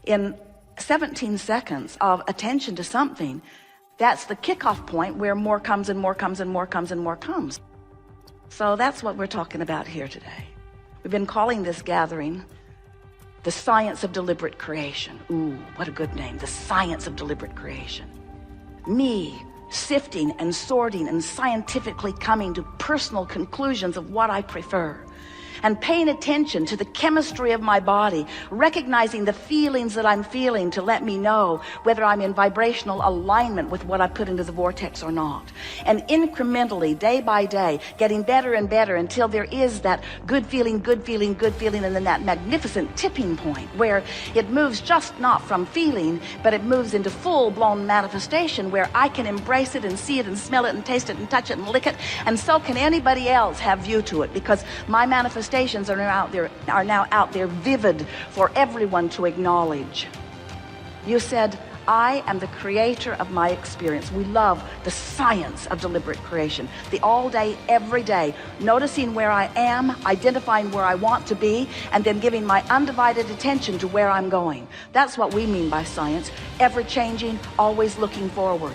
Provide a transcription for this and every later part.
In 17 seconds of attention to something, that's the kickoff point where more comes and more comes and more comes and more comes. So that's what we're talking about here today. We've been calling this gathering the science of deliberate creation. Ooh, what a good name, the science of deliberate creation. Me sifting and sorting and scientifically coming to personal conclusions of what I prefer, and paying attention to the chemistry of my body, recognizing the feelings that I'm feeling to let me know whether I'm in vibrational alignment with what I put into the vortex or not. And incrementally, day by day, getting better and better until there is that good feeling, good feeling, good feeling, and then that magnificent tipping point where it moves just not from feeling, but it moves into full-blown manifestation where I can embrace it and see it and smell it and taste it and touch it and lick it, and so can anybody else have view to it, because my manifestations are now out there vivid for everyone to acknowledge. You said, I am the creator of my experience. We love the science of deliberate creation, the all day, every day, noticing where I am, identifying where I want to be, and then giving my undivided attention to where I'm going. That's what we mean by science, ever changing, always looking forward.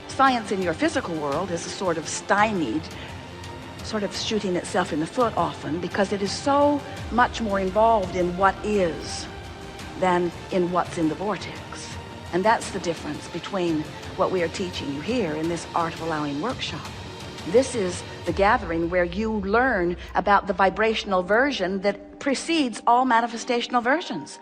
Science in your physical world is a sort of stymied, sort of shooting itself in the foot often, because it is so much more involved in what is than in what's in the vortex. And that's the difference between what we are teaching you here in this Art of Allowing workshop. This is the gathering where you learn about the vibrational version that precedes all manifestational versions.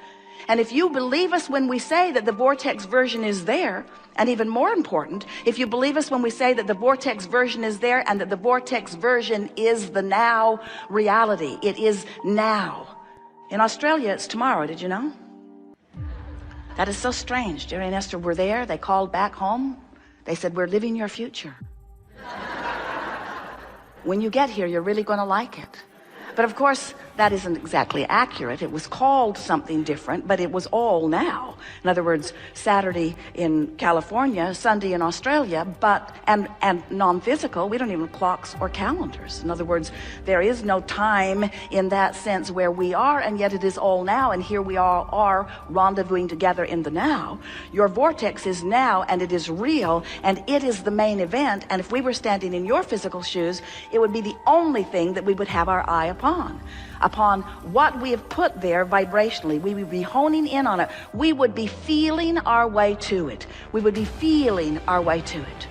And if you believe us when we say that the vortex version is there, and even more important, if you believe us when we say that the vortex version is there and that the vortex version is the now reality, it is now. In Australia, it's tomorrow, did you know? That is so strange. Jerry and Esther were there. They called back home. They said, we're living your future. When you get here, you're really going to like it. But of course, that isn't exactly accurate. It was called something different, but it was all now. In other words, Saturday in California, Sunday in Australia, but and non-physical. We don't even have clocks or calendars. In other words, there is no time in that sense where we are, and yet it is all now, and here we all are rendezvousing together in the now. Your vortex is now, and it is real, and it is the main event. And if we were standing in your physical shoes, it would be the only thing that we would have our eye upon what we have put there vibrationally. We would be honing in on it. We would be feeling our way to it. We would be feeling our way to it.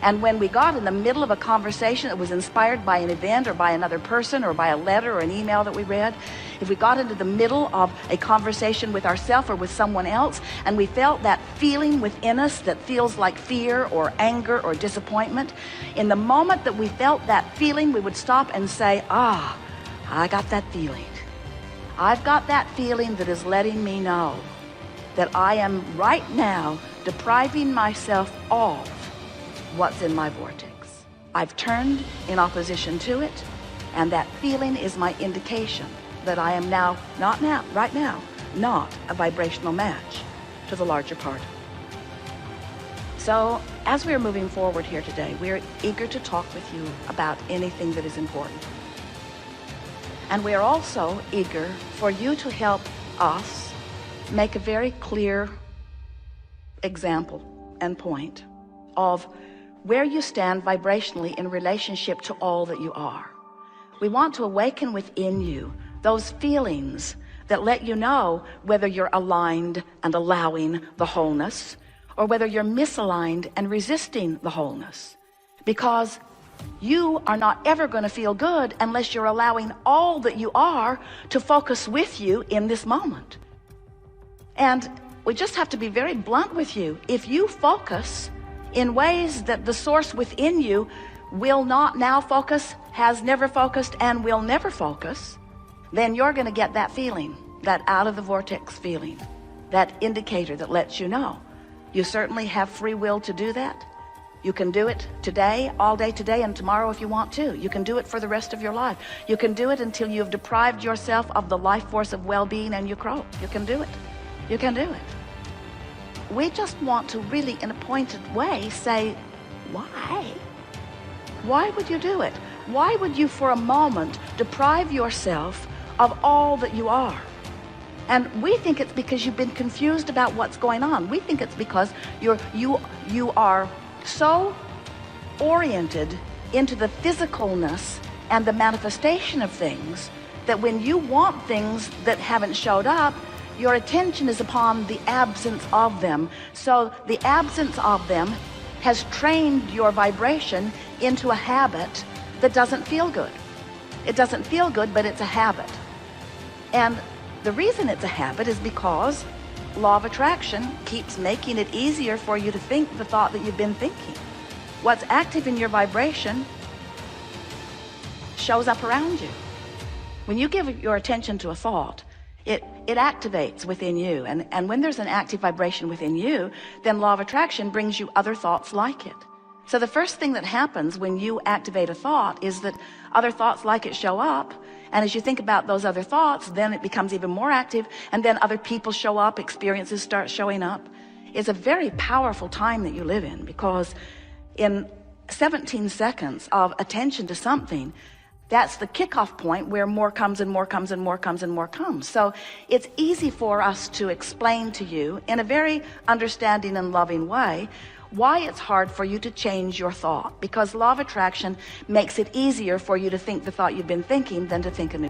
And when we got in the middle of a conversation that was inspired by an event or by another person or by a letter or an email that we read, if we got into the middle of a conversation with ourselves or with someone else, and we felt that feeling within us that feels like fear or anger or disappointment, in the moment that we felt that feeling, we would stop and say, I got that feeling. I've got that feeling that is letting me know that I am right now depriving myself of what's in my vortex. I've turned in opposition to it, and that feeling is my indication that I am right now, not a vibrational match to the larger part. So as we're moving forward here today, we're eager to talk with you about anything that is important. And we are also eager for you to help us make a very clear example and point of where you stand vibrationally in relationship to all that you are. We want to awaken within you those feelings that let you know whether you're aligned and allowing the wholeness, or whether you're misaligned and resisting the wholeness. Because you are not ever going to feel good unless you're allowing all that you are to focus with you in this moment. And we just have to be very blunt with you. If you focus in ways that the source within you will not now focus, has never focused, and will never focus, then you're going to get that feeling, that out of the vortex feeling, that indicator that lets you know. You certainly have free will to do that. You can do it today, all day today, and tomorrow if you want to. You can do it for the rest of your life. You can do it until you've deprived yourself of the life force of well-being and you croak. You can do it. You can do it. We just want to really, in a pointed way, say, why? Why would you do it? Why would you for a moment deprive yourself of all that you are? And we think it's because you've been confused about what's going on. We think it's because you are so oriented into the physicalness and the manifestation of things that when you want things that haven't showed up, your attention is upon the absence of them. So the absence of them has trained your vibration into a habit that doesn't feel good. It doesn't feel good, but it's a habit. And the reason it's a habit is because law of attraction keeps making it easier for you to think the thought that you've been thinking. What's active in your vibration shows up around you. When you give your attention to a thought, it activates within you. And when there's an active vibration within you, then law of attraction brings you other thoughts like it. So the first thing that happens when you activate a thought is that other thoughts like it show up. And as you think about those other thoughts, then it becomes even more active. And then other people show up, experiences start showing up. It's a very powerful time that you live in, because in 17 seconds of attention to something, that's the kickoff point where more comes and more comes and more comes and more comes. So it's easy for us to explain to you in a very understanding and loving way why it's hard for you to change your thought, because law of attraction makes it easier for you to think the thought you've been thinking than to think a new